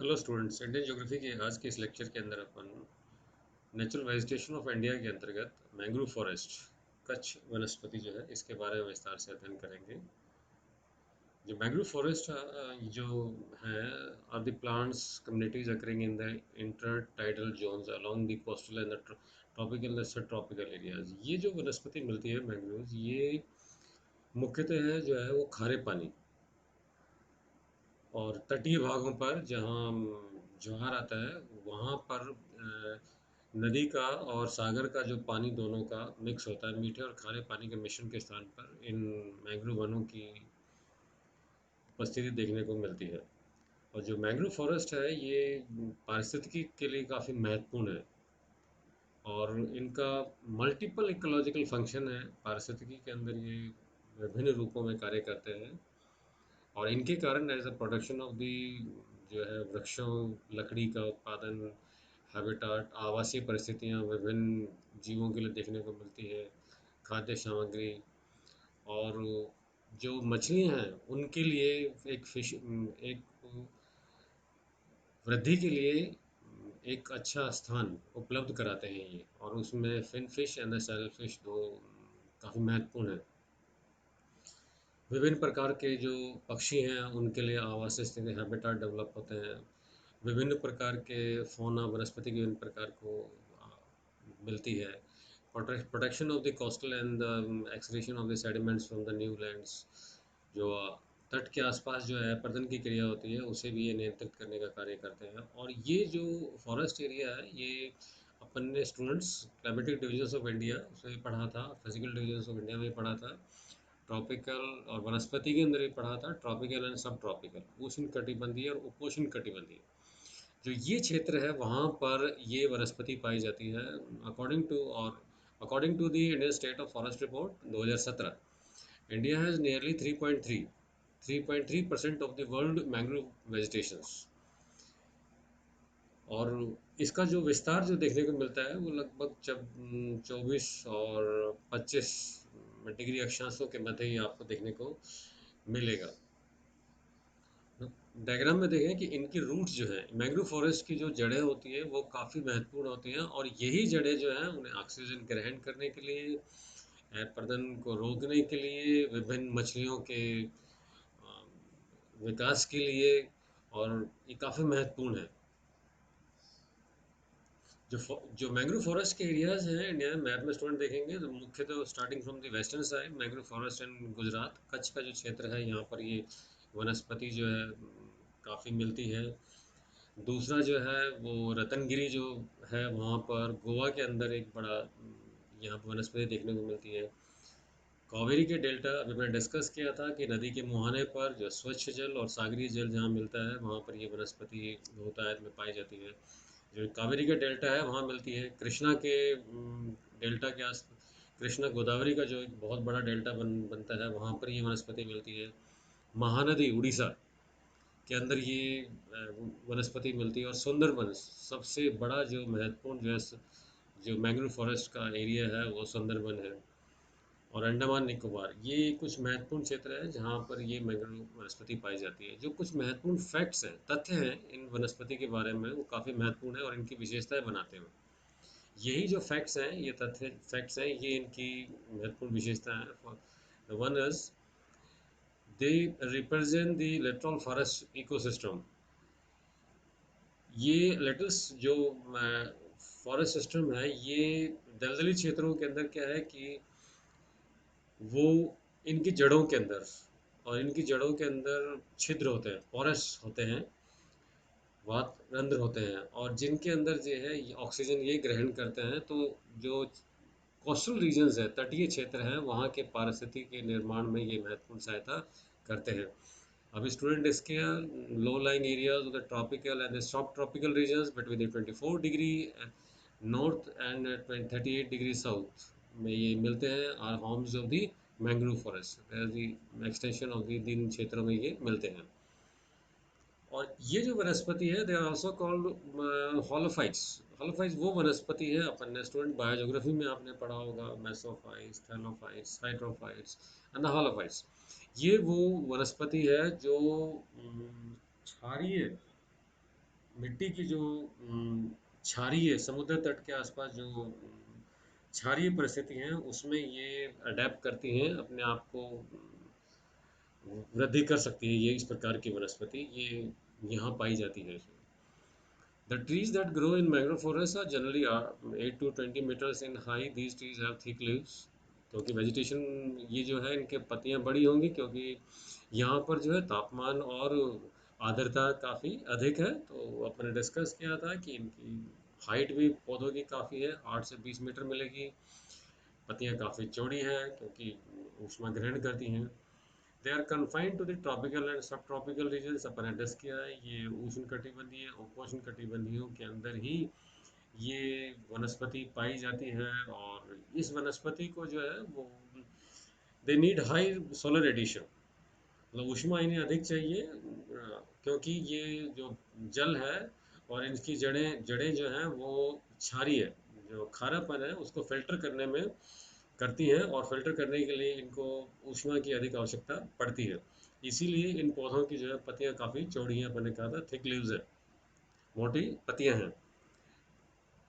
Hello students, Indian geography के आज के इस लेक्चर के अंदर अपन नेचुरल वेजिटेशन ऑफ इंडिया के अंतर्गत मैंग्रोव फॉरेस्ट कच्छ वनस्पति जो है इसके बारे में विस्तार से अध्ययन करेंगे। जो मैंग्रोव फॉरेस्ट जो है are the plants communities occurring in the intertidal zones along the coastal and the tropical subtropical areas. ये जो वनस्पति मिलती है मैंग्रोव, ये मुख्यतः है जो है वो खारे पानी और तटीय भागों पर जहाँ ज्वार आता है वहाँ पर नदी का और सागर का जो पानी दोनों का मिक्स होता है, मीठे और खारे पानी के मिश्रण के स्थान पर इन मैंग्रोव वनों की उपस्थिति देखने को मिलती है। और जो मैंग्रोव फॉरेस्ट है ये पारिस्थितिकी के लिए काफ़ी महत्वपूर्ण है और इनका मल्टीपल इकोलॉजिकल फंक्शन है। पारिस्थितिकी के अंदर ये विभिन्न रूपों में कार्य करते हैं और इनके कारण as a production of the जो है वृक्षों, लकड़ी का उत्पादन, हैबिटाट, आवासीय परिस्थितियाँ विभिन्न जीवों के लिए देखने को मिलती है, खाद्य सामग्री और जो मछलियाँ हैं उनके लिए एक एक वृद्धि के लिए एक अच्छा स्थान उपलब्ध कराते हैं ये। और उसमें finfish and shellfish दो काफ़ी महत्वपूर्ण है। विभिन्न प्रकार के जो पक्षी हैं उनके लिए आवास स्थिति हैबिटाट डेवलप होते हैं। विभिन्न प्रकार के फौना वनस्पति के विभिन्न प्रकार को मिलती है। Protection of the coastal and the excretion of the sediments from the new lands. जो तट के आसपास जो है पर्दन की क्रिया होती है उसे भी ये नियंत्रित करने का कार्य करते हैं। और ये जो फॉरेस्ट एरिया है ये अपन ने students climatic divisions of India से पढ़ा था, फिजिकल डिविजन्स ऑफ इंडिया में पढ़ा था, ट्रॉपिकल और वनस्पति के अंदर ही पढ़ा था, ट्रॉपिकल एंड सब ट्रॉपिकल, उष्ण कटिबंधीय और उपोष्ण कटिबंधीय। जो ये क्षेत्र है वहाँ पर ये वनस्पति पाई जाती है। According to the Indian state of forest report 2017, India has nearly 3.3% of the world mangrove vegetations. और इसका जो विस्तार जो देखने को मिलता है वो लगभग जब 24 और 25 डिग्री अक्षांशों के मध्य ही आपको देखने को मिलेगा। डायग्राम में देखें कि इनकी रूट्स जो है मैंग्रोव फॉरेस्ट की जो जड़ें होती है वो काफ़ी महत्वपूर्ण होती हैं और यही जड़ें जो हैं उन्हें ऑक्सीजन ग्रहण करने के लिए, प्रदन को रोकने के लिए, विभिन्न मछलियों के विकास के लिए, और ये काफ़ी महत्वपूर्ण है। जो मैंग्रोव फॉरेस्ट के एरियाज हैं इंडिया में, मैप में स्टूडेंट देखेंगे तो मुख्य तो starting from the western side mangrove forest इन गुजरात, कच्छ का जो क्षेत्र है यहाँ पर ये वनस्पति जो है काफ़ी मिलती है। दूसरा जो है वो रतनगिरी जो है वहाँ पर गोवा के अंदर एक बड़ा यहाँ पर वनस्पति देखने को मिलती है। कावेरी के डेल्टा अभी मैंने डिस्कस किया था कि नदी के मुहाने पर जो स्वच्छ जल और सागरीय जल जहाँ मिलता है वहाँ पर ये वनस्पति बहुतायत में पाई जाती है। जो कावेरी का डेल्टा है वहाँ मिलती है। कृष्णा के डेल्टा के आस कृष्णा गोदावरी का जो एक बहुत बड़ा डेल्टा बनता है वहाँ पर ये वनस्पति मिलती है। महानदी उड़ीसा के अंदर ये वनस्पति मिलती है। और सुंदरबन सबसे बड़ा जो महत्वपूर्ण जो मैंग्रोव फॉरेस्ट का एरिया है वो सुंदरबन है। और अंडमान निकोबार ये कुछ महत्वपूर्ण क्षेत्र है जहाँ पर ये मैंग्रोव वनस्पति पाई जाती है। जो कुछ महत्वपूर्ण फैक्ट्स हैं, तथ्य हैं इन वनस्पति के बारे में, वो काफ़ी महत्वपूर्ण है और इनकी विशेषताएं बनाते हैं। यही जो फैक्ट्स हैं, ये तथ्य फैक्ट्स हैं, ये इनकी महत्वपूर्ण विशेषता है। One is they represent the literal forest ecosystem. ये लेटस जो फॉरेस्ट सिस्टम है ये दलदली क्षेत्रों के अंदर क्या है कि वो इनकी जड़ों के अंदर और इनकी जड़ों के अंदर छिद्र होते हैं, पोरस होते हैं, वात रंध्र होते हैं और जिनके अंदर जो है ये ऑक्सीजन ये ग्रहण करते हैं। तो जो कोस्टल रीजन्स है, तटीय क्षेत्र हैं, वहाँ के पारिस्थितिकी के निर्माण में ये महत्वपूर्ण सहायता करते हैं। अभी स्टूडेंट इसके low lying areas of the tropical and subtropical regions between the 24 degree north and 38 degree south में ये मिलते हैं are homes of the mangrove forest. Extension of the इन क्षेत्रों में ये मिलते हैं। और ये जो वनस्पति है दे आर आल्सो कॉल्ड हॉलोफाइट्स। हॉलोफाइट्स वो वनस्पति है, अपन ने स्टूडेंट बायोज्योग्राफी में आपने पढ़ा होगा, मेसोफाइट्स, थैलोफाइट्स, हाइड्रोफाइट्स एंड हॉलोफाइट्स। ये वो वनस्पति है जो क्षारीय मिट्टी की जो क्षारीय समुद्र तट के आसपास जो क्षारीय परिस्थिति हैं उसमें ये अडेप्ट करती हैं अपने आप को, वृद्धि कर सकती है। ये इस प्रकार की वनस्पति ये यहाँ पाई जाती है। The trees that grow in mangrove forests are generally 8 to 20 meters in height. These trees have thick leaves. क्योंकि वेजिटेशन ये जो है इनके पत्तियां बड़ी होंगी, क्योंकि यहाँ पर जो है तापमान और आर्द्रता काफ़ी अधिक है। तो अपने डिस्कस किया था कि इनकी हाइट भी पौधों की काफ़ी है, 8 से 20 मीटर मिलेगी। पत्तियां काफ़ी चौड़ी हैं क्योंकि ऊष्मा ग्रहण करती हैं। They are confined to the tropical and subtropical regions. अपन ने डिस्कस किया है ये उष्ण कटिबंधीय उपोष्ण कटिबंधीयों के अंदर ही ये वनस्पति पाई जाती है। और इस वनस्पति को जो है वो they need high solar radiation, मतलब ऊष्मा इन्हें अधिक चाहिए, क्योंकि ये जो जल है और इनकी जड़ें जड़ें जो हैं वो क्षारीय है, जो खारापन है उसको फिल्टर करने में करती हैं, और फिल्टर करने के लिए इनको ऊष्मा की अधिक आवश्यकता पड़ती है। इसीलिए इन पौधों की जो है पत्तियां काफ़ी चौड़ी हैं, मैंने कहा था थिक लीव्स है, मोटी पत्तियां हैं।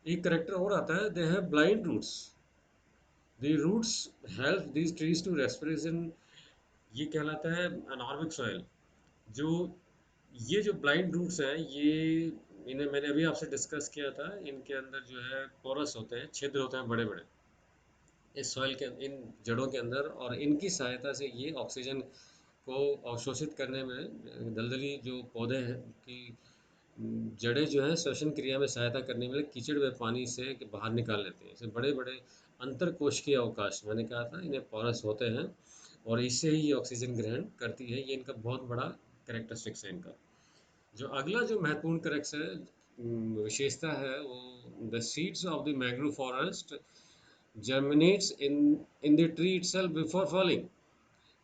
एक करेक्टर और आता है, they have blind roots. The roots help these trees to respiration. ये कहलाता है अनार्बिक सॉइल। जो ये जो ब्लाइंड रूट्स हैं ये, इन्हें मैंने अभी आपसे डिस्कस किया था, इनके अंदर जो है पोरस होते हैं, छिद्र होते हैं बड़े बड़े इस सॉइल के इन जड़ों के अंदर, और इनकी सहायता से ये ऑक्सीजन को अवशोषित करने में, दलदली जो पौधे हैं की जड़ें जो हैं श्वसन क्रिया में सहायता करने में कीचड़ व पानी से बाहर निकाल लेते हैं। इसे बड़े बड़े अंतर कोशिकीय अवकाश, मैंने कहा था इन्हें पोरस होते हैं, और इससे ही ये ऑक्सीजन ग्रहण करती है। ये इनका बहुत बड़ा करेक्टरिस्टिक्स है इनका। जो अगला जो महत्वपूर्ण करेक्ट है, विशेषता है वो, the seeds of the mangrove forest germinates in the tree itself before falling.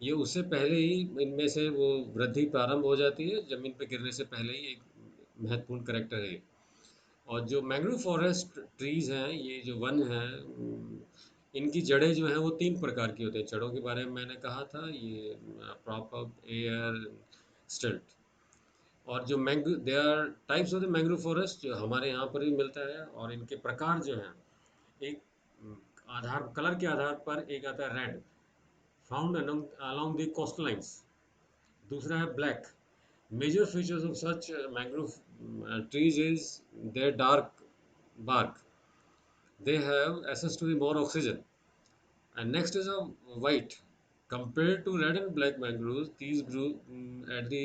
ये उससे पहले ही इनमें से वो वृद्धि प्रारंभ हो जाती है, जमीन पे गिरने से पहले ही। एक महत्वपूर्ण करेक्टर है। और जो मैंग्रोव फॉरेस्ट ट्रीज हैं, ये जो वन हैं, इनकी जड़ें जो हैं वो तीन प्रकार की होती हैं। जड़ों के बारे में मैंने कहा था, ये प्रॉप अप, एयर, स्टिल्ट। और जो mangrove they are types of the mangrove forest जो हमारे यहाँ पर भी मिलता है, और इनके प्रकार जो हैं, एक आधार कलर के आधार पर एक आता है red, found along the coastlines। दूसरा है black. Major features of such mangrove trees is their dark bark, they have access to the more oxygen, and next is a white। Compared to red and black mangroves, these grew at the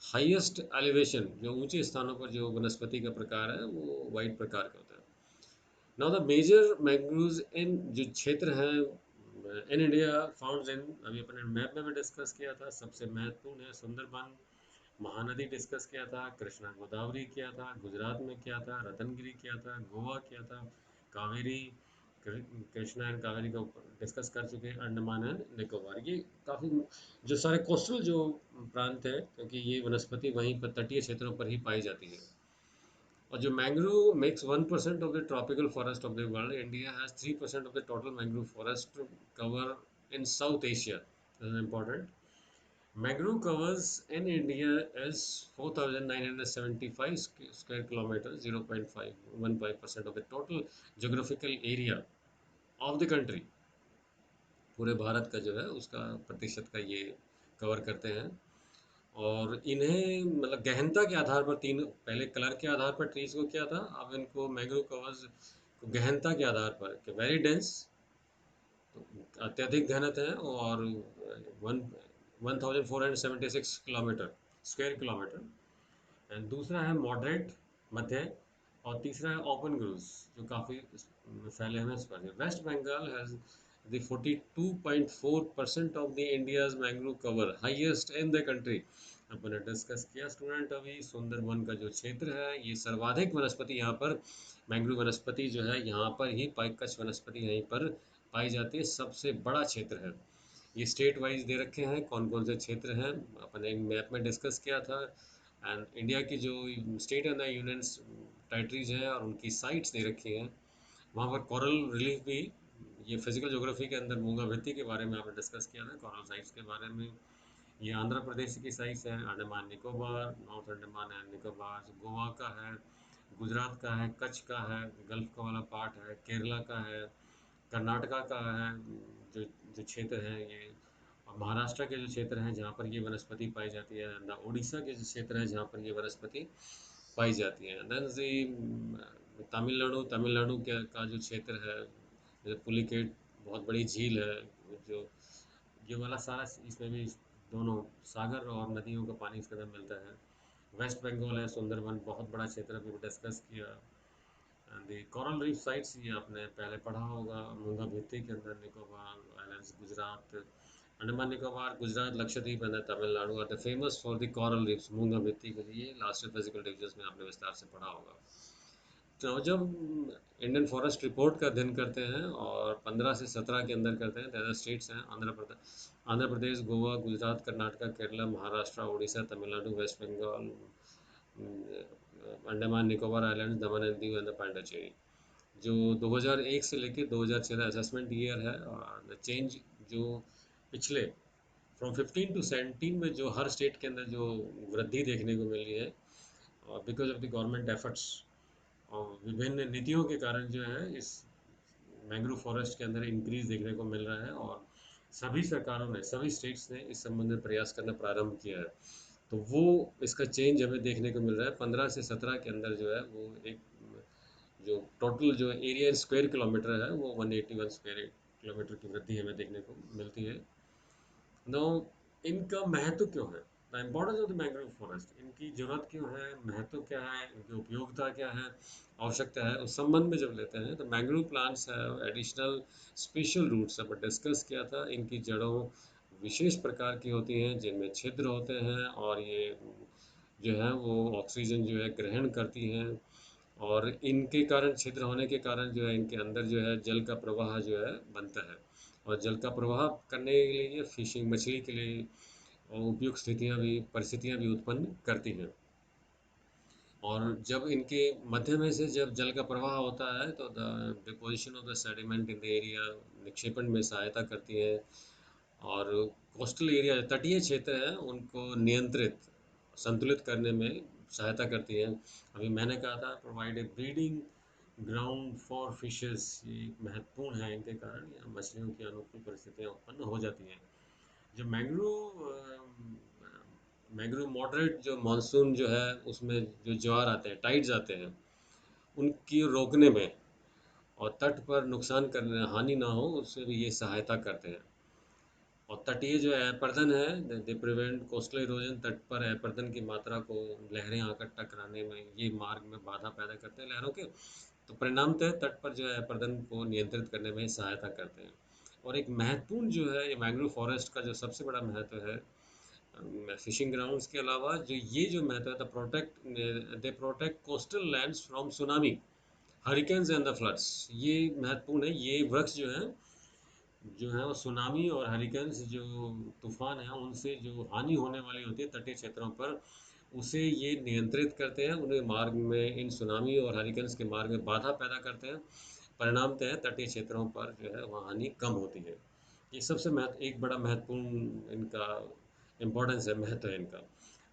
highest elevation. जो ऊंचे स्थानों पर जो वनस्पति का प्रकार है वो वाइट प्रकार का होता है। नाउ द मेजर मैंग्रोव्स इन जो क्षेत्र हैं इन इंडिया फाउंड इन, अभी अपने मैप में भी डिस्कस किया था, सबसे महत्वपूर्ण है सुंदरबन, महानदी डिस्कस किया था, कृष्णा गोदावरी किया था, गुजरात में किया था, रतनगिरी किया था, गोवा किया था, कावेरी, कृष्णा एंड कावेरी का डिस्कस कर चुके हैं, अंडमान एंड निकोबार। ये काफ़ी जो सारे कोस्टल जो प्रांत है, क्योंकि ये वनस्पति वहीं पर तटीय क्षेत्रों पर ही पाई जाती है। और जो mangrove makes 1% of the tropical forest of the world, India has 3% of the total mangrove forest cover in south Asia. Important, mangrove covers in India is 4,975 square kilometers, 0.515% of the total geographical area of the country। पूरे भारत का जो है उसका प्रतिशत का ये cover करते हैं। और इन्हें मतलब गहनता के आधार पर तीन, पहले कलर के आधार पर ट्रीज को किया था, अब इनको मैंग्रोव कवर्स को गहनता के आधार पर कि वेरी डेंस, अत्यधिक घनत्व है, और वन 1476 स्क्वायर किलोमीटर। एंड दूसरा है मॉडरेट, मध्य। और तीसरा है ओपन ग्रूव्स, जो काफ़ी फैले हुए स्पर। West Bengal has the 42.4% of the India's mangrove cover, highest in the country. अपन ने डिस्कस किया स्टूडेंट अभी, सुंदरबन का जो क्षेत्र है ये सर्वाधिक वनस्पति यहाँ पर, मैंग्रोव वनस्पति जो है यहाँ पर ही पाई, कच्छ वनस्पति यहीं पर पाई जाती है, सबसे बड़ा क्षेत्र है। ये स्टेट वाइज दे रखे हैं कौन कौन से क्षेत्र हैं, अपने मैप में डिस्कस किया था। एंड इंडिया की जो स्टेट एंड यूनियन टेरिटरीज हैं और उनकी साइट्स दे रखी हैं, वहाँ पर कोरल रिलीफ भी, ये फिजिकल ज्योग्राफी के अंदर मूंगा भित्ति के बारे में आपने डिस्कस किया था, कोरल साइट्स के बारे में। ये आंध्र प्रदेश की साइड है, अंडमान निकोबार, नॉर्थ अंडमान एंड निकोबार, गोवा का है, गुजरात का है, कच्छ का है, गल्फ का वाला पार्ट है, केरला का है, कर्नाटका का है, जो जो क्षेत्र है ये, और महाराष्ट्र के जो क्षेत्र हैं जहाँ पर ये वनस्पति पाई जाती है, उड़ीसा के जो क्षेत्र हैं जहाँ पर ये वनस्पति पाई जाती है। देन तमिलनाडु, तमिलनाडु के का जो क्षेत्र है, जैसे पुलिकेट बहुत बड़ी झील है, जो ये वाला सारा इसमें भी दोनों सागर और नदियों का पानी इसके अंदर मिलता है। वेस्ट बंगाल है, सुंदरबन बहुत बड़ा क्षेत्र अभी डिस्कस किया। दी कोरल रीफ साइट्स ये आपने पहले पढ़ा होगा, मूंगा भित्ती के अंदर Nicobar islands, Gujarat, Andaman Nicobar, Gujarat, Lakshadweep and Tamil Nadu are the famous for the coral reefs. मूंगा भित्ती के लिए लास्ट फिजिकल डिविजन्स में आपने विस्तार से पढ़ा होगा। तो जब इंडियन फॉरेस्ट रिपोर्ट का अध्ययन करते हैं और 15 से 17 के अंदर करते हैं, ज़्यादा स्टेट्स हैं, Andhra Pradesh, Goa, Gujarat, Karnataka, Kerala, Maharashtra, Orissa, Tamil Nadu, waste Bengal, Andaman Nicobar island, Daman and Diu and Pondicherry. जो 2001 से लेके 2006 असेसमेंट ईयर है, और चेंज जो पिछले फ्रॉम 15 टू 17 में जो हर स्टेट के अंदर जो वृद्धि देखने को मिली है, because of the government efforts और विभिन्न नीतियों के कारण जो है इस मैंग्रोव फॉरेस्ट के अंदर इंक्रीज देखने को मिल रहा है, और सभी सरकारों ने, सभी स्टेट्स ने इस संबंध में प्रयास करना प्रारंभ किया है। तो वो इसका चेंज हमें देखने को मिल रहा है। 15 से 17 के अंदर जो है वो एक जो टोटल जो एरिया स्क्वायर किलोमीटर है वो 181 स्क्वायर किलोमीटर की वृद्धि हमें देखने को मिलती है। नो, इनका महत्व क्यों है, the importance of the mangrove forest, इनकी ज़रूरत क्यों है, महत्व क्या है, इनकी उपयोगिता क्या है, आवश्यकता है, उस संबंध में जब लेते हैं तो मैंग्रोव प्लांट्स है एडिशनल स्पेशल रूट्स अब डिस्कस किया था। इनकी जड़ों विशेष प्रकार की होती हैं जिनमें छिद्र होते हैं, और ये जो है वो ऑक्सीजन जो है ग्रहण करती हैं, और इनके कारण, छिद्र होने के कारण जो है इनके अंदर जो है जल का प्रवाह जो है बनता है, और जल का प्रवाह करने के लिए फिशिंग, मछली के लिए उपयुक्त स्थितियाँ भी, परिस्थितियाँ भी उत्पन्न करती हैं। और जब इनके मध्य में से जब जल का प्रवाह होता है तो the deposition of the sediment in the area, निक्षेपण में सहायता करती है, और कोस्टल एरिया, तटीय क्षेत्र है, उनको नियंत्रित, संतुलित करने में सहायता करती है। अभी मैंने कहा था provide a breeding ground for fishes, ये महत्वपूर्ण है, इनके कारण यहाँ मछलियों की अनुकूल परिस्थितियाँ उत्पन्न हो जाती हैं। जो मैंग्रोव मॉडरेट जो मानसून जो है उसमें जो ज्वार आते हैं, टाइड्स आते हैं, उनकी रोकने में और तट पर नुकसान करने, हानि ना हो, उससे भी ये सहायता करते हैं। और तटीय जो अपरदन है, दे प्रिवेंट कोस्टल इरोजन, तट पर अपरदन की मात्रा को, लहरें आकर टकराने में ये मार्ग में बाधा पैदा करते हैं लहरों के, तो परिणामतः तट पर जो है अपरदन को नियंत्रित करने में सहायता करते हैं। और एक महत्वपूर्ण जो है ये मैंग्रोव फॉरेस्ट का जो सबसे बड़ा महत्व है, फिशिंग ग्राउंड्स के अलावा जो ये जो महत्व है, the protect, they protect coastal lands from tsunami, hurricanes and the floods. ये महत्वपूर्ण है, ये वृक्ष जो है वो सुनामी और हरिकेन्स, जो तूफान है, उनसे जो हानि होने वाली होती है तटीय क्षेत्रों पर, उसे ये नियंत्रित करते हैं, उन्हें मार्ग में, इन सुनामी और हरिकेन्स के मार्ग में बाधा पैदा करते हैं। परिणामतः तटीय क्षेत्रों पर जो है वहाँ हानि कम होती है। ये सबसे एक बड़ा महत्वपूर्ण इनका इम्पोर्टेंस है, महत्व है इनका।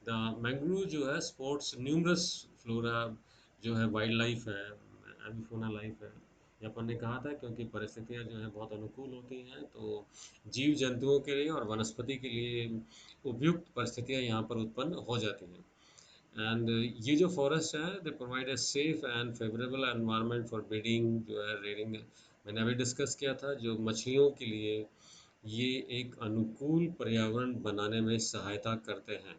द मैंग्रोव जो है स्पोर्ट्स न्यूमरस फ्लोरा, जो है वाइल्ड लाइफ है, एविफोना लाइफ है। ये अपन ने कहा था क्योंकि परिस्थितियाँ जो हैं बहुत अनुकूल होती हैं, तो जीव जंतुओं के लिए और वनस्पति के लिए उपयुक्त परिस्थितियाँ यहाँ पर उत्पन्न हो जाती हैं। एंड ये जो फॉरेस्ट है, they provide a safe and favourable environment for breeding, जो है रेयरिंग, मैंने अभी डिस्कस किया था, जो मछलियों के लिए ये एक अनुकूल पर्यावरण बनाने में सहायता करते हैं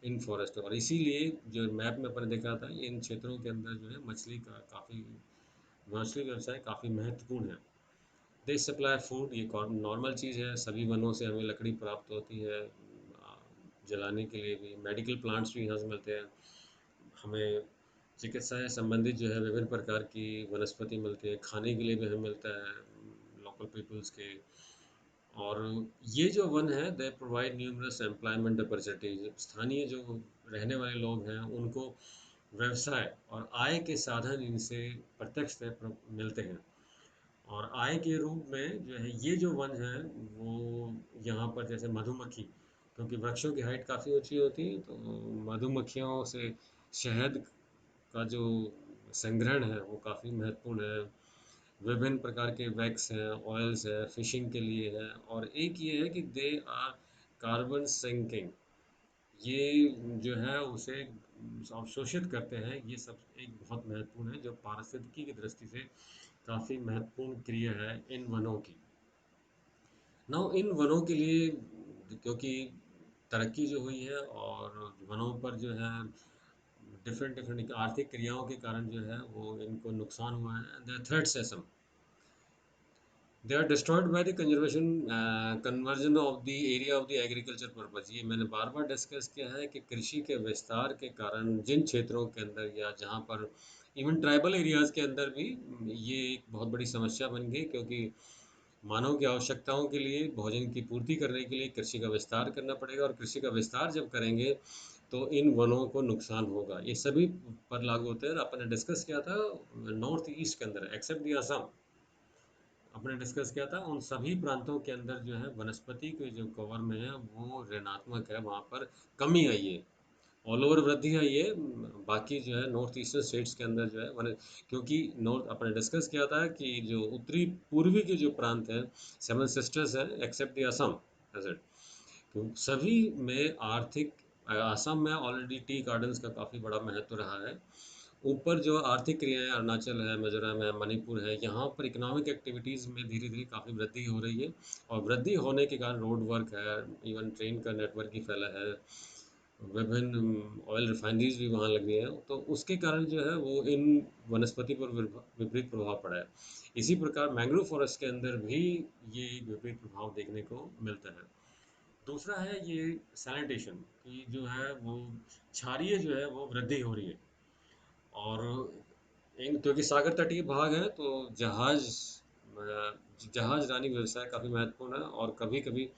इन फॉरेस्ट, और इसीलिए जो मैप में अपन ने देखा था, इन क्षेत्रों के अंदर जो है मछली व्यवसाय काफ़ी महत्वपूर्ण है। दे सप्लाई फूड, ये नॉर्मल चीज़ है, सभी वनों से हमें लकड़ी प्राप्त होती है, जलाने के लिए भी, मेडिकल प्लांट्स भी यहाँ से मिलते हैं हमें, चिकित्सा से संबंधित जो है विभिन्न प्रकार की वनस्पति मिलती है, खाने के लिए भी हमें मिलता है लोकल पीपल्स के। और ये जो वन है, they provide numerous employment opportunities, स्थानीय जो रहने वाले लोग हैं उनको व्यवसाय और आय के साधन इनसे प्रत्यक्ष मिलते हैं। और आय के रूप में जो है ये जो वन है वो यहाँ पर जैसे मधुमक्खी, क्योंकि वृक्षों की हाइट काफ़ी ऊंची होती है, तो मधुमक्खियों से शहद का जो संग्रहण है वो काफ़ी महत्वपूर्ण है। विभिन्न प्रकार के वैक्स हैं, ऑयल्स है, फिशिंग के लिए है, और एक ये है कि दे आर कार्बन सिंकिंग, ये जो है उसे अवशोषित करते हैं। ये सब एक बहुत महत्वपूर्ण है, जो पारिस्थितिकी की दृष्टि से काफ़ी महत्वपूर्ण क्रिया है इन वनों की। नाउ इन वनों के लिए, क्योंकि तरक्की जो हुई है और वनों पर जो है डिफरेंट डिफरेंट आर्थिक क्रियाओं के कारण जो है वो इनको नुकसान हुआ है। द थ्रेट्स है some, they are destroyed by the conservation conversion of the area of the agriculture purpose. ये मैंने बार बार डिस्कस किया है कि कृषि के विस्तार के कारण जिन क्षेत्रों के अंदर या जहाँ पर इवन ट्राइबल एरियाज़ के अंदर भी ये एक बहुत बड़ी समस्या बन गई, क्योंकि मानव की आवश्यकताओं के लिए, भोजन की पूर्ति करने के लिए कृषि का विस्तार करना पड़ेगा, और कृषि का विस्तार जब करेंगे तो इन वनों को नुकसान होगा। ये सभी पर लागू होते हैं। अपन ने डिस्कस किया था नॉर्थ ईस्ट के अंदर, एक्सेप्ट दी असम, आपने डिस्कस किया था उन सभी प्रांतों के अंदर जो है वनस्पति के जो कवर में है वो ऋणात्मक है, वहाँ पर कमी आई है। ऑल ओवर वृद्धि आई है, बाकी जो है नॉर्थ ईस्टर्न स्टेट्स के अंदर जो है वन, क्योंकि नॉर्थ अपने डिस्कस किया था कि जो उत्तरी पूर्वी के जो प्रांत हैं, सेवन सिस्टर्स हैं एक्सेप्ट द असम, तो सभी में आर्थिक, असम में ऑलरेडी टी गार्डन्स का काफ़ी बड़ा महत्व रहा है। ऊपर जो आर्थिक क्रियाएं अरुणाचल है, मिजोरम है, मणिपुर है, यहाँ पर इकोनॉमिक एक्टिविटीज़ में धीरे धीरे काफ़ी वृद्धि हो रही है, और वृद्धि होने के कारण रोड वर्क है, इवन ट्रेन का नेटवर्क ही फैला है, विभिन्न ऑयल रिफाइनरीज भी वहाँ लगी हैं, तो उसके कारण जो है वो इन वनस्पति पर विपरीत प्रभाव पड़ा है। इसी प्रकार मैंग्रोव फॉरेस्ट के अंदर भी ये विपरीत प्रभाव देखने को मिलता है। दूसरा है ये सैनिटेशन की जो है वो क्षारीय जो है वो वृद्धि हो रही है, और इन क्योंकि सागर तटीय भाग है तो जहाज जहाज रानी व्यवसाय काफ़ी महत्वपूर्ण है, और कभी कभी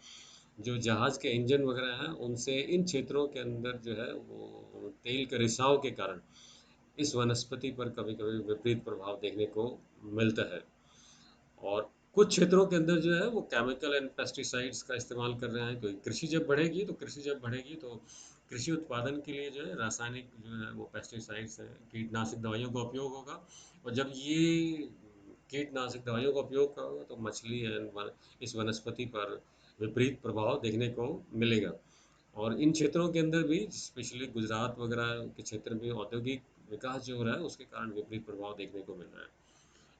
जो जहाज के इंजन वगैरह हैं उनसे इन क्षेत्रों के अंदर जो है वो तेल के रिसाव के कारण इस वनस्पति पर कभी कभी विपरीत प्रभाव देखने को मिलता है। और कुछ क्षेत्रों के अंदर जो है वो केमिकल एंड पेस्टिसाइड्स का इस्तेमाल कर रहे हैं, क्योंकि कृषि जब बढ़ेगी तो कृषि उत्पादन के लिए जो है रासायनिक जो है वो पेस्टिसाइड्स हैं, कीटनाशक दवाइयों का उपयोग होगा, और जब ये कीटनाशक दवाइयों का उपयोग होगा तो मछली एंड इस वनस्पति पर विपरीत प्रभाव देखने को मिलेगा। और इन क्षेत्रों के अंदर भी स्पेशली गुजरात वगैरह के क्षेत्र में औद्योगिक विकास जो हो रहा है उसके कारण विपरीत प्रभाव देखने को मिल रहा है।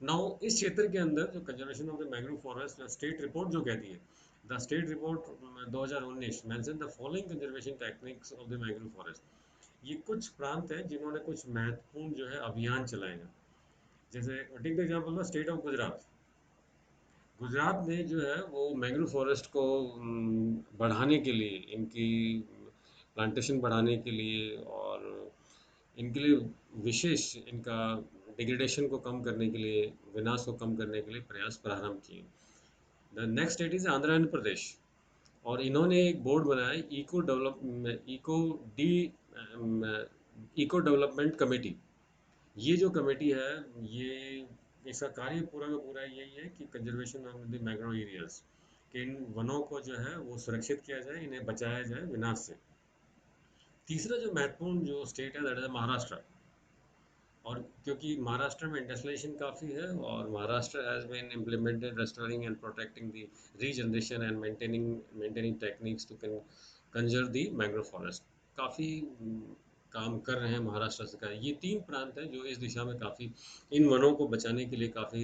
नाउ इस क्षेत्र के अंदर जो conservation of the mangrove forest state report जो कहती है, the state report 2019 mention the following conservation techniques of the mangrove forest. ये कुछ प्रांत हैं जिन्होंने कुछ महत्वपूर्ण जो है अभियान चलाए हैं। जैसे take the example state of Gujarat. Gujarat में जो है वो मैंग्रोव फॉरेस्ट को बढ़ाने के लिए, इनकी प्लांटेशन बढ़ाने के लिए, और इनके लिए विशेष इनका डिग्रेडेशन को कम करने के लिए, विनाश को कम करने के लिए प्रयास प्रारंभ किए। The next state is Andhra Pradesh, और इन्होंने एक बोर्ड बनाया, डी इको डेवलपमेंट कमेटी। ये जो कमेटी है, ये इसका कार्य पूरा का पूरा यही है कि कंजर्वेशन ऑफ द मैग्रो एरियाज, कि इन वनों को जो है वो सुरक्षित किया जाए, इन्हें बचाया जाए विनाश से। तीसरा जो महत्वपूर्ण जो स्टेट है दैट इज महाराष्ट्र, और क्योंकि महाराष्ट्र में इंडस्ट्रियलाइजेशन काफ़ी है, और Maharashtra has been implemented restoring and protecting the regeneration and maintaining techniques to conserve the mangrove forest. काफ़ी काम कर रहे हैं महाराष्ट्र सरकार। ये तीन प्रांत हैं जो इस दिशा में काफ़ी इन वनों को बचाने के लिए काफ़ी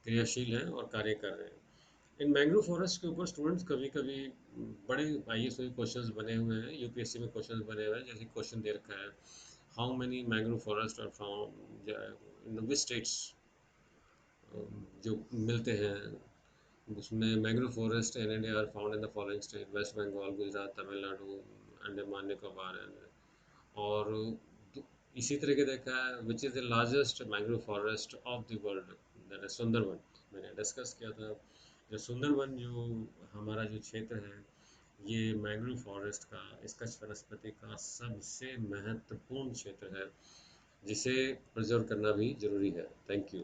क्रियाशील हैं और कार्य कर रहे हैं। इन मैंग्रोव फॉरेस्ट के ऊपर स्टूडेंट्स कभी कभी बड़े आईएएस में क्वेश्चंस बने हुए हैं, यूपीएससी में क्वेश्चंस बने हुए हैं। जैसे क्वेश्चन दे रखा है, how many mangrove forest are found in which states, जो मिलते हैं उसमें mangrove forest in India are found in the following state, West Bengal, Gujarat, Tamil Nadu, Andaman Nicobar और इसी तरह के देखा है which is the largest mangrove forest of the world, that is Sundarban. मैंने डिस्कस किया था जो सुंदरबन जो हमारा जो क्षेत्र है, ये मैंग्रोव फॉरेस्ट का, इसका वनस्पति का सबसे महत्वपूर्ण क्षेत्र है, जिसे प्रिजर्व करना भी जरूरी है। Thank you.